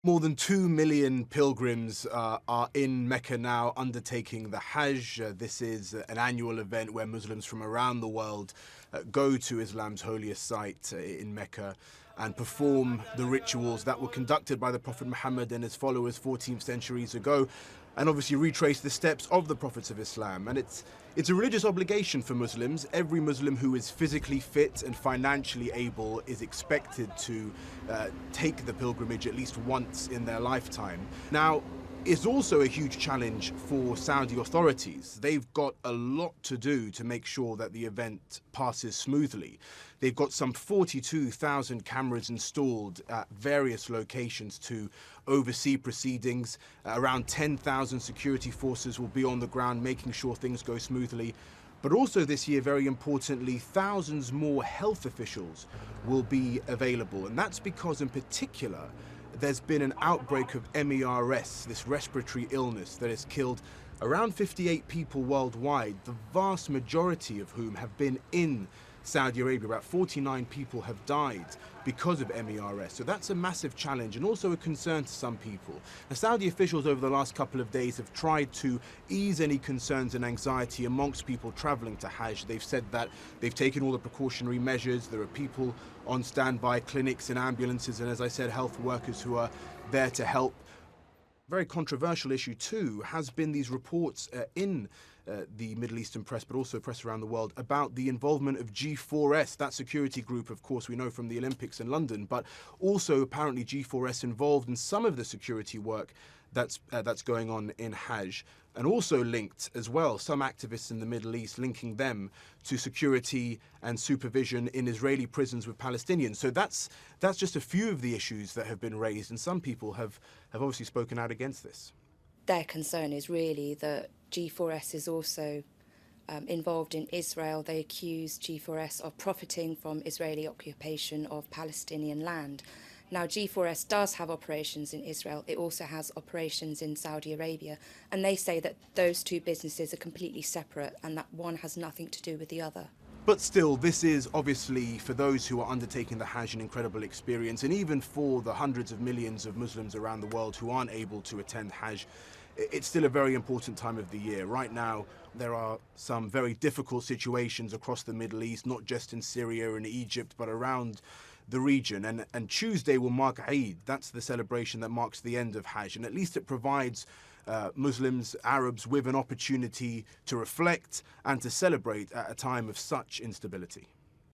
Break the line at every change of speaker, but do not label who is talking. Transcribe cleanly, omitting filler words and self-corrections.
More than 2 million pilgrims are in Mecca now undertaking the Hajj. This is an annual event where Muslims from around the world go to Islam's holiest site in Mecca and perform the rituals that were conducted by the Prophet Muhammad and his followers 14 centuries ago, and obviously retrace the steps of the prophets of Islam. And it's a religious obligation for Muslims. Every Muslim who is physically fit and financially able is expected to take the pilgrimage at least once in their lifetime. Now, it's also a huge challenge for Saudi authorities. They've got a lot to do to make sure that the event passes smoothly. They've got some 42,000 cameras installed at various locations to oversee proceedings. Around 10,000 security forces will be on the ground making sure things go smoothly. But also this year, very importantly, thousands more health officials will be available. And that's because, in particular, there's been an outbreak of MERS, this respiratory illness that has killed around 58 people worldwide, the vast majority of whom have been in Saudi Arabia. About 49 people have died because of MERS. So that's a massive challenge and also a concern to some people. Now, Saudi officials over the last couple of days have tried to ease any concerns and anxiety amongst people traveling to Hajj. They've said that they've taken all the precautionary measures. There are people on standby, clinics and ambulances, and as I said, health workers who are there to help. Very controversial issue too has been these reports in the Middle Eastern press, but also press around the world, about the involvement of G4S, that security group, of course, we know from the Olympics in London, but also apparently G4S involved in some of the security work that's going on in Hajj, and also linked as well, some activists in the Middle East linking them to security and supervision in Israeli prisons with Palestinians. So that's just a few of the issues that have been raised, and some people have obviously spoken out against this.
Their concern is really that G4S is also involved in Israel. They accuse G4S of profiting from Israeli occupation of Palestinian land. Now, G4S does have operations in Israel. It also has operations in Saudi Arabia. And they say that those two businesses are completely separate and that one has nothing to do with the other.
But still, this is obviously, for those who are undertaking the Hajj, an incredible experience. And even for the hundreds of millions of Muslims around the world who aren't able to attend Hajj, it's still a very important time of the year. Right now, there are some very difficult situations across the Middle East, not just in Syria and Egypt, but around the region. And Tuesday will mark Eid. That's the celebration that marks the end of Hajj. And at least it provides Muslims, Arabs, with an opportunity to reflect and to celebrate at a time of such instability.